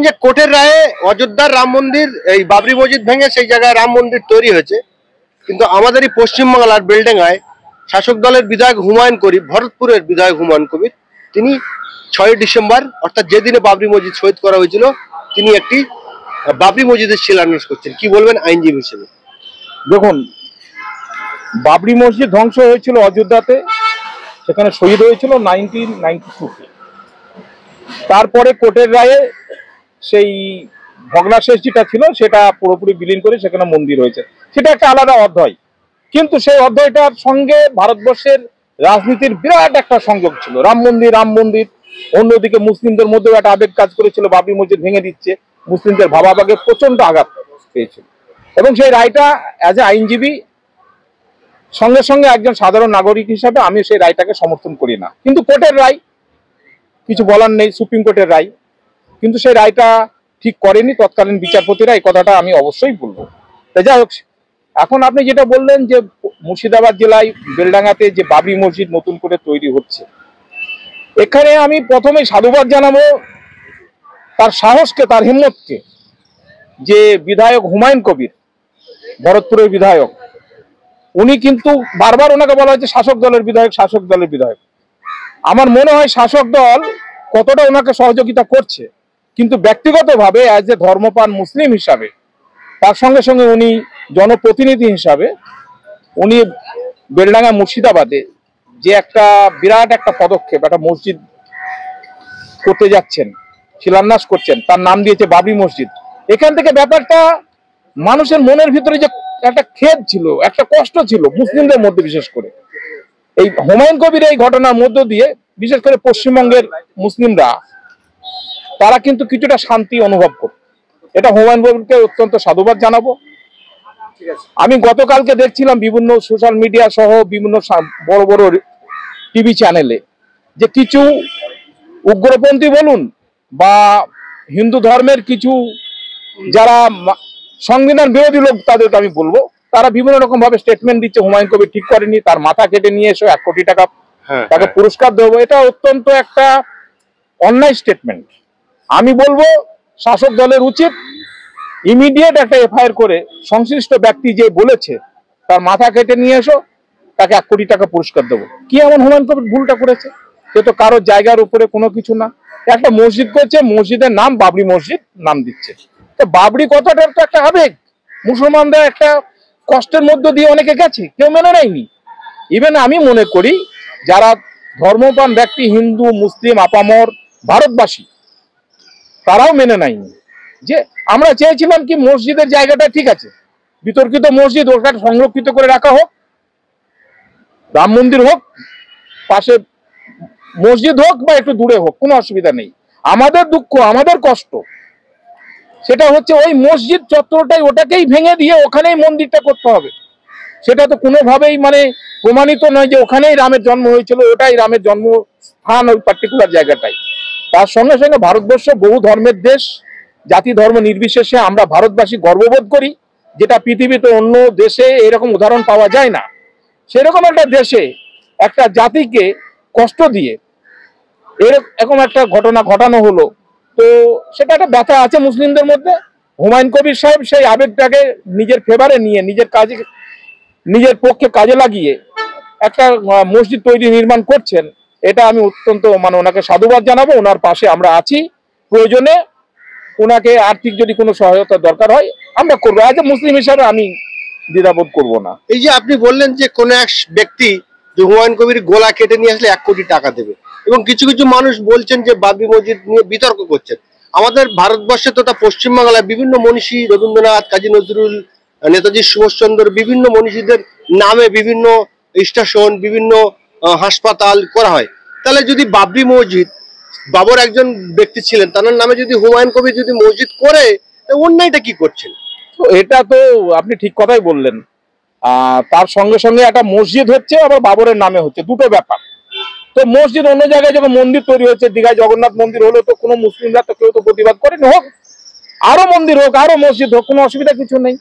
যে কোর্টের রায়ে অযোধ্যার রাম মন্দির এই বাবরি মসজিদ ভেঙে সেই জায়গায় রাম মন্দির তৈরি হয়েছে, কিন্তু আমাদের এই পশ্চিমবাংলার বেলডাঙ্গায় শাসক দলের বিধায়ক হুমায়ুন কবির, ভরতপুরের বিধায়ক হুমায়ুন কবির, তিনি 6 ডিসেম্বর অর্থাৎ যেদিনে বাবরি মসজিদ শহীদ করা হয়েছিল তিনি একটি বাবরি মসজিদের শিলান্যাস করছেন। কি বলবেন আইনজীবী হিসেবে? দেখুন, বাবরি মসজিদ ধ্বংস হয়েছিল অযোধ্যাতে, সেখানে শহীদ হয়েছিল 1992-তে। তারপরে কোর্টের রায়ে সেই ভগ্নাশেষ যেটা ছিল সেটা পুরোপুরি বিলীন করে সেখানে মন্দির হয়েছে, সেটা একটা আলাদা অধ্যায়। কিন্তু সেই অধ্যায়টার সঙ্গে ভারতবর্ষের রাজনীতির বিরাট একটা সংযোগ ছিল। রাম মন্দির, অন্যদিকে মুসলিমদের মধ্যেও একটা আবেগ কাজ করেছিল, বাবরি মসজিদ ভেঙে দিচ্ছে, মুসলিমদের ভাবাভাগে প্রচন্ড আঘাত পেয়েছিল। এবং সেই রায়টা অ্যাজ এ আইনজীবী সঙ্গে সঙ্গে একজন সাধারণ নাগরিক হিসাবে আমি সেই রায়টাকে সমর্থন করি না। কিন্তু কোর্টের রায়, কিছু বলার নেই, সুপ্রিম কোর্টের রায়, কিন্তু সেই রায়টা ঠিক করেনি তৎকালীন বিচারপতিরা, এই কথাটা আমি অবশ্যই বলবো। তাই যাই হোক, এখন আপনি যেটা বললেন যে মুর্শিদাবাদ জেলায় বেলডাঙ্গাতে যে বাবরি মসজিদ নতুন করে তৈরি হচ্ছে, এখানে আমি প্রথমেই সাধুবাদ জানাবো তার সাহসকে, তার হিম্মতকে, যে বিধায়ক হুমায়ুন কবির, ভরতপুরের বিধায়ক, উনি কিন্তু বারবার ওনাকে বলা হয়েছে শাসক দলের বিধায়ক। আমার মনে হয় শাসক দল কতটা ওনাকে সহযোগিতা করছে, কিন্তু ব্যক্তিগতভাবে অ্যাজ এ ধর্মপ্রাণ মুসলিম হিসাবে, তার সঙ্গে সঙ্গে উনি জনপ্রতিনিধি হিসাবে উনি বেলডাঙ্গা মুর্শিদাবাদে যে একটা বিরাট একটা পদক্ষেপ, একটা মসজিদ করতে যাচ্ছেন, শিলান্যাস করছেন, তার নাম দিয়েছে বাবরি মসজিদ। এখান থেকে ব্যাপারটা মানুষের মনের ভিতরে যে একটা খেদ ছিল, একটা কষ্ট ছিল মুসলিমদের মধ্যে, বিশেষ করে এই হুমায়ুন কবির এই ঘটনার মধ্য দিয়ে বিশেষ করে পশ্চিমবঙ্গের মুসলিমরা তারা কিন্তু কিছুটা শান্তি অনুভব করে। এটা হুমায়ুন কবিরকে অত্যন্ত সাধুবাদ জানাবো। আমি গতকালকে দেখছিলাম বিভিন্ন সোশ্যাল মিডিয়া সহ বিভিন্ন বড় বড় টিভি চ্যানেলে যে কিছু উগ্রপন্থী বলুন বা হিন্দু ধর্মের কিছু যারা সংবিধান বিরোধী লোক, তাদেরকে আমি বলবো, তারা বিভিন্ন রকম ভাবে স্টেটমেন্ট দিচ্ছে হুমায়ুন কবির ঠিক করেনি, তার মাথা কেটে নিয়ে এসো 1 কোটি টাকা তাকে পুরস্কার দেবো। এটা অত্যন্ত একটা অন্যায় স্টেটমেন্ট। আমি বলবো শাসক দলের উচিত ইমিডিয়েট একটা এফআইআর করে সংশ্লিষ্ট ব্যক্তি যে বলেছে তার মাথা কেটে নিয়ে এসো, তাকে 1 কোটি টাকা পুরস্কার দেবো। কি এমন হুমায়ুন কবির ভুলটা করেছে? সে তো কারো জায়গার উপরে কোনো কিছু না, একটা মসজিদ করছে, মসজিদের নাম বাবরি মসজিদ নাম দিচ্ছে। তো বাবরি কথাটা তো একটা আবেগ, মুসলমানদের একটা কষ্টের মধ্য দিয়ে অনেকে গেছে, কেউ মেনে নেয়নি। ইভেন আমি মনে করি যারা ধর্মপ্রাণ ব্যক্তি, হিন্দু মুসলিম আপামর ভারতবাসী, তারাও মেনে নেয়নি। যে আমরা চেয়েছিলাম কি মসজিদের জায়গাটা ঠিক আছে, বিতর্কিত মসজিদ, ওটা সংরক্ষিত করে রাখা হোক, রাম মন্দির হোক, পাশে মসজিদ হোক বা একটু দূরে হোক, কোনো অসুবিধা নেই। আমাদের দুঃখ, আমাদের কষ্ট সেটা হচ্ছে ওই মসজিদ চত্বরটাই, ওটাকেই ভেঙে দিয়ে ওখানেই মন্দিরটা করতে হবে। সেটা তো কোনোভাবেই মানে প্রমাণিত নয় যে ওখানেই রামের জন্ম হয়েছিল, ওটাই রামের জন্মস্থান, ওই পার্টিকুলার জায়গাটাই। তার সঙ্গে সঙ্গে ভারতবর্ষ বহু ধর্মের দেশ, জাতি ধর্ম নির্বিশেষে আমরা ভারতবাসী গর্ববোধ করি, যেটা পৃথিবীতে অন্য দেশে এরকম উদাহরণ পাওয়া যায় না। সেরকম একটা দেশে একটা জাতিকে কষ্ট দিয়ে এরকম একটা ঘটনা ঘটানো হলো, তো সেটা একটা ব্যথা আছে মুসলিমদের মধ্যে। হুমায়ুন কবির সাহেব সেই আবেগটাকে নিজের ফেভারে নিয়ে, নিজের পক্ষে কাজে লাগিয়ে একটা মসজিদ তৈরি নির্মাণ করছেন। এটা আমি অত্যন্ত ওনাকে সাধুবাদ জানাবো। ওনার পাশে আমরা আছি, প্রয়োজনে ওনাকে আর্থিক যদি কোনো সহায়তা দরকার হয় আমরা করবো। আজ মুসলিম হিসাবে আমি দ্বিধাবোধ করবো না। এই যে আপনি বললেন যে কোন এক ব্যক্তি যে হুমায়ুন কবির গোলা কেটে নিয়ে আসলে 1 কোটি টাকা দেবে, এবং কিছু কিছু মানুষ বলছেন যে বাবরি মসজিদ নিয়ে বিতর্ক করছেন। আমাদের ভারতবর্ষে তথা পশ্চিমবাংলায় বিভিন্ন মনীষী, রবীন্দ্রনাথ, কাজী নজরুল, নেতাজি সুভাষচন্দ্র, বিভিন্ন মনীষীদের নামে বিভিন্ন স্টেশন, বিভিন্ন হাসপাতাল করা হয়। তাহলে যদি বাবরি মসজিদ, বাবর একজন ব্যক্তি ছিলেন, তার নামে যদি হুমায়ুন কবির যদি মসজিদ করে, অন্যায়টা কি করছেন? তো এটা তো আপনি ঠিক কথাই বললেন। তার সঙ্গে সঙ্গে একটা মসজিদ হচ্ছে, আবার বাবরের নামে হচ্ছে, দুটো ব্যাপার। তো মসজিদ অন্য জায়গায় যখন মন্দির তৈরি হচ্ছে, দীঘায় জগন্নাথ মন্দির হলো, তো কোনো মুসলিমরা তো কেউ তো প্রতিবাদ করেনি, হোক আরো মন্দির হোক, আরো মসজিদ হোক, কোনো অসুবিধা কিছু নেই।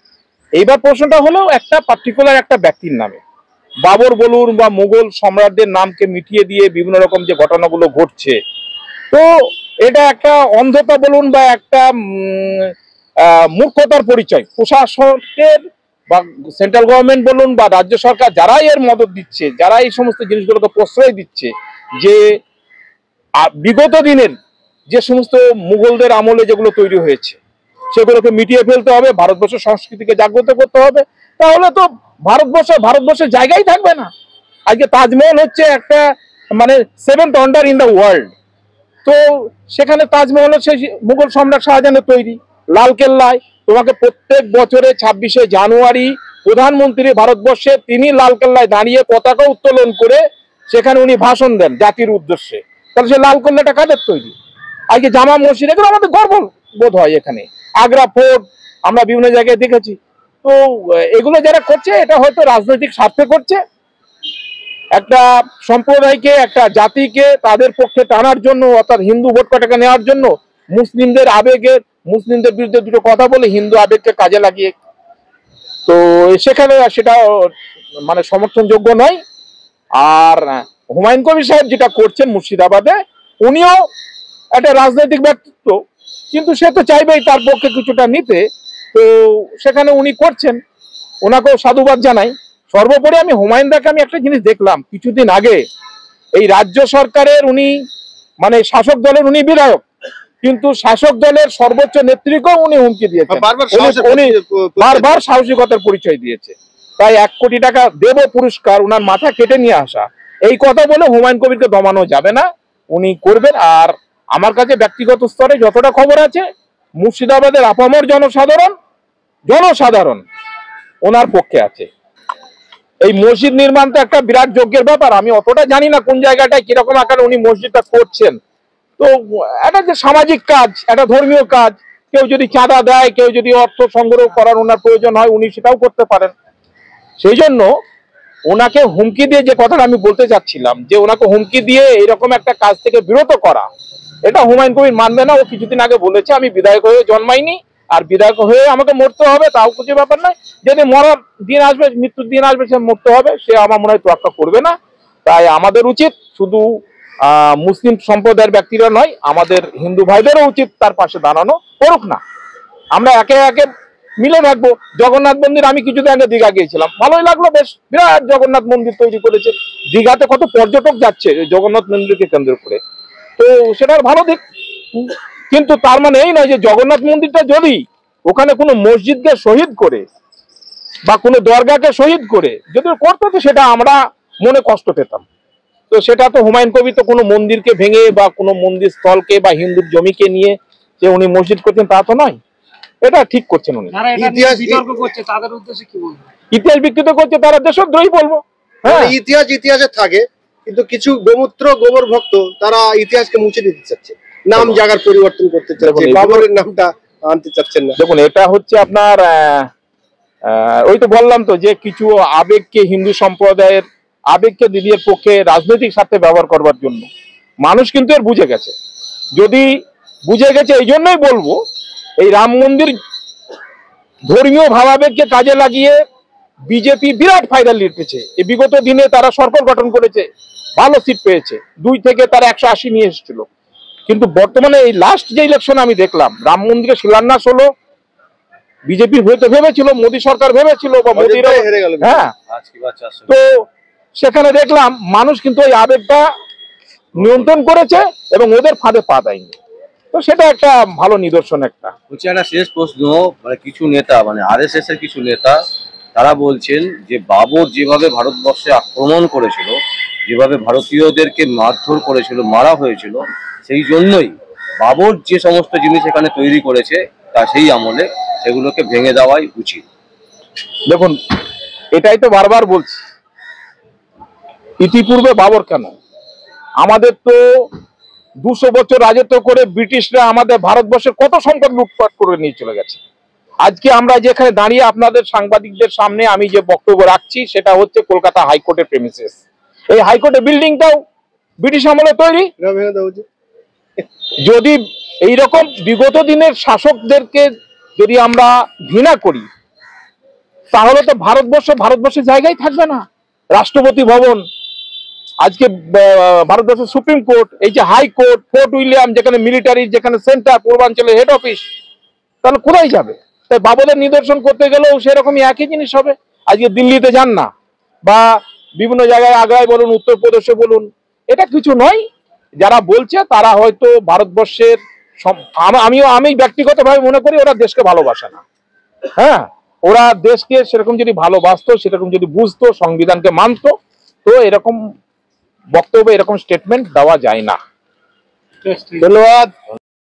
এইবার প্রশ্নটা হলো একটা পার্টিকুলার একটা ব্যক্তির নামে, বাবর বলুন বা মুঘল সম্রাটদের নামকে মিটিয়ে দিয়ে বিভিন্ন রকম যে ঘটনাগুলো ঘটছে, তো এটা একটা অন্ধতা বলুন বা একটা মূর্খতার পরিচয়। প্রশাসনের বা সেন্ট্রাল গভর্নমেন্ট বলুন বা রাজ্য সরকার যারাই এর মদত দিচ্ছে, যারা এই সমস্ত জিনিসগুলোকে প্রশ্রয় দিচ্ছে, যে বিগত দিনের যে সমস্ত মুঘলদের আমলে যেগুলো তৈরি হয়েছে সেগুলোকে মিটিয়ে ফেলতে হবে, ভারতবর্ষের সংস্কৃতিকে জাগ্রত করতে হবে, তাহলে তো ভারতবর্ষের জায়গাই থাকবে না। আজকে তাজমহল হচ্ছে একটা মানে 7th wonder in the world. তো সেখানে তাজমহল হচ্ছে মুঘল সম্রাট শাহজাহানের তৈরি। লালকেল্লায় তোমাকে প্রত্যেক বছরে 26শে জানুয়ারি প্রধানমন্ত্রী ভারতবর্ষে তিনি লালকেল্লায় দাঁড়িয়ে পতাকা উত্তোলন করে সেখানে উনি ভাষণ দেন জাতির উদ্দেশ্যে। তাহলে সে লালকেল্লাটা কাদের তৈরি? আজকে জামা মসজিদ, এগুলো আমাদের গর্ব বোধ হয়। এখানে আগ্রা ফোর্ট আমরা বিভিন্ন জায়গায় দেখেছি। তো এগুলো যারা করছে এটা হয়তো রাজনৈতিক স্বার্থে করছে, একটা সম্প্রদায়কে একটা জাতিকে তাদের পক্ষে টানার জন্য, অর্থাৎ হিন্দু ভোট কটাকে নেওয়ার জন্য মুসলিমদের আবেগের, মুসলিমদের বিরুদ্ধে দুটো কথা বলে হিন্দু আবেগকে কাজে লাগিয়ে, তো সেখানে সেটা মানে সমর্থনযোগ্য নয়। আর হুমায়ুন কবির সাহেব যেটা করছেন মুর্শিদাবাদে, উনিও একটা রাজনৈতিক ব্যক্তিত্ব, কিন্তু সে তো চাইবেই তার পক্ষে কিছুটা নিতে, তো সেখানে উনি করছেন, ওনাকেও সাধুবাদ জানাই। সর্বোপরি আমি হুমায়ুনদাকে আমি একটা জিনিস দেখলাম কিছুদিন আগে, এই রাজ্য সরকারের উনি মানে শাসক দলের উনি বিধায়ক, কিন্তু শাসক দলের সর্বোচ্চ নেত্রীকেও উনি হুমকি দিয়েছেন, উনি বারবার সাহসিকতার পরিচয় দিয়েছে। তাই 1 কোটি টাকা দেব পুরস্কার, উনার মাথা কেটে নিয়ে আসা, এই কথা বলে হুমায়ুন কবিরকে দমানো যাবে না, উনি করবেন। আর আমার কাছে ব্যক্তিগত স্তরে যতটা খবর আছে, মুর্শিদাবাদের আপামর জনসাধারণ ওনার পক্ষে আছে। এই মসজিদ নির্মাণ তো একটা বিরাট যজ্ঞের ব্যাপার, আমি অতটা জানি না কোন জায়গাটায় কিরকম আকারে উনি মসজিদটা করছেন। তো একটা যে সামাজিক কাজ, একটা ধর্মীয় কাজ, কেউ যদি চাঁদা দেয়, কেউ যদি অর্থ সংগ্রহ করার ওনার প্রয়োজন হয়, উনি সেটাও করতে পারেন। সেই জন্য ওনাকে হুমকি দিয়ে, যে কথাটা আমি বলতে চাচ্ছিলাম, যে ওনাকে হুমকি দিয়ে এরকম একটা কাজ থেকে বিরত করা, এটা হুমায়ুন কবির মানবে না। ও কিছুদিন আগে বলেছে আমি বিধায়ক হয়ে জন্মাইনি, আর বিধায়ক হয়ে আমাকে মরতে হবে, তাও কিছু ব্যাপার নয়, যদি মরার দিন আসবে, মৃত্যুর দিন আসবে, সে মরতে হবে, সে আমার মনে হয় তোয়াক্কা করবে না। তাই আমাদের উচিত শুধু মুসলিম সম্প্রদায়ের ব্যক্তিরা নয়, আমাদের হিন্দু ভাইদেরও উচিত তার পাশে দাঁড়ানো। করুক না, আমরা একে একে মিলে থাকবো। জগন্নাথ মন্দির, আমি কিছুদিন আগে দীঘা গিয়েছিলাম, ভালোই লাগলো, বেশ বিরাট জগন্নাথ মন্দির তৈরি করেছে। দীঘাতে কত পর্যটক যাচ্ছে জগন্নাথ মন্দিরকে কেন্দ্র করে, তো সেটার ভালো দিক। কিন্তু তার মানে এই নয় যে জগন্নাথ মন্দিরটা যদি ওখানে কোনো মসজিদকে শহীদ করে বা কোনো দরগাকে শহীদ করে যদি করতো, তো সেটা আমরা মনে কষ্ট পেতাম। তো সেটা তো হুমায়ুন কবির তো কোনো মন্দিরকে ভেঙে বা কোনো মন্দির স্থলকে বা হিন্দুর জমিকে নিয়ে যে উনি মসজিদ করছেন তা তো নয়, এটা ঠিক করছেন উনি। ইতিহাস বিতর্ক করছে তাদের উদ্দেশ্যে কি বলবো? ইতিহাস বিকৃত করছে, তারা দেশদ্রোহী বলবো। হ্যাঁ, ইতিহাসে থাকে, কিন্তু কিছু গোবর ভক্ত তারা ইতিহাসকে মুছে দিতে চাচ্ছে, নাম জায়গার পরিবর্তন করতে চাচ্ছে, বাবরের নামটা আনতে চাচ্ছেন না। দেখুন, এটা হচ্ছে আপনার ওই তো বললাম তো যে কিছু আবেগকে, হিন্দু সম্প্রদায়ের আবেগকে দিদির পক্ষে রাজনৈতিক স্বার্থে ব্যবহার করবার জন্য মানুষ কিন্তু এর বুঝে গেছে। যদি বুঝে গেছে, এই জন্যই বলবো এই রাম মন্দির ধর্মীয় ভাবাবেগকে কাজে লাগিয়ে বিজেপি বিরাট ফায়দা লিখেছে। এই বিগত দিনে তারা সরকার গঠন করেছে, ভালো সিট পেয়েছে, 2 থেকে তারা 180 নিয়ে এসেছিল। কিন্তু বর্তমানে এই লাস্ট যে ইলেকশন আমি দেখলাম, রাম মন্দিরের শিলান্যাস হলো, বিজেপি হয়তো ভেবেছিল, মোদী সরকার ভেবেছিল বা মোদীর, হ্যাঁ, তো সেখানে দেখলাম মানুষ কিন্তু ওই আবেগটা নিয়ন্ত্রণ করেছে এবং ওদের ফাঁদে পা দেয়নি। তো সেটা একটা ভালো নিদর্শন। একটা হচ্ছে একটা শেষ প্রশ্ন, মানে কিছু নেতা, মানে আরএসএস এর কিছু নেতা, তারা বলছেন যে বাবর যেভাবে ভারতবর্ষে আক্রমণ করেছিল, যেভাবে ভারতীয়দেরকে মারধর করেছিল, মারা হয়েছিল, সেই জন্যই বাবর যে সমস্ত জিনিস এখানে তৈরি করেছে তা সেই আমলে সেগুলোকে ভেঙে দেওয়াই উচিত। দেখুন, এটাই তো বারবার বলছি, ইতিপূর্বে বাবর কেন, আমাদের তো 200 বছর রাজত্ব করে ব্রিটিশরা আমাদের ভারতবর্ষের কত সম্পদ লুটপাট করে নিয়ে চলে গেছে। আজকে আমরা যেখানে দাঁড়িয়ে আপনাদের সাংবাদিকদের সামনে আমি যে বক্তব্য রাখছি, সেটা হচ্ছে কলকাতা হাইকোর্টের প্রেমিসেস। এই হাইকোর্টের বিল্ডিংটাও ব্রিটিশ আমলে তৈরি। যদি এইরকম বিগত দিনের শাসকদেরকে যদি আমরা ঘৃণা করি, তাহলে তো ভারতবর্ষের জায়গায় থাকবে না। রাষ্ট্রপতি ভবন আজকে ভারতবর্ষের সুপ্রিম কোর্ট, এই যে হাই কোর্ট, ফোর্ট উইলিয়াম যেখানে মিলিটারি, যেখানে সেন্টার, পূর্বাঞ্চলের হেড অফিস, তাহলে কোথায় যাবে? তাই বাবুদের নিদর্শন করতে গেলেও সেরকমই একই জিনিস হবে। আজকে দিল্লিতে যান না, বা বিভিন্ন জায়গায় আগ্রায় বলুন, উত্তরপ্রদেশে বলুন, এটা কিছু নয়। যারা বলছে তারা হয়তো ভারতবর্ষের আমি ব্যক্তিগতভাবে মনে করি ওরা দেশকে ভালোবাসে না। হ্যাঁ, ওরা দেশকে সেরকম যদি ভালোবাসতো, সেরকম যদি বুঝতো, সংবিধানকে মানতো, তো এরকম বক্তব্য, এরকম স্টেটমেন্ট দেওয়া যায় না। ধন্যবাদ।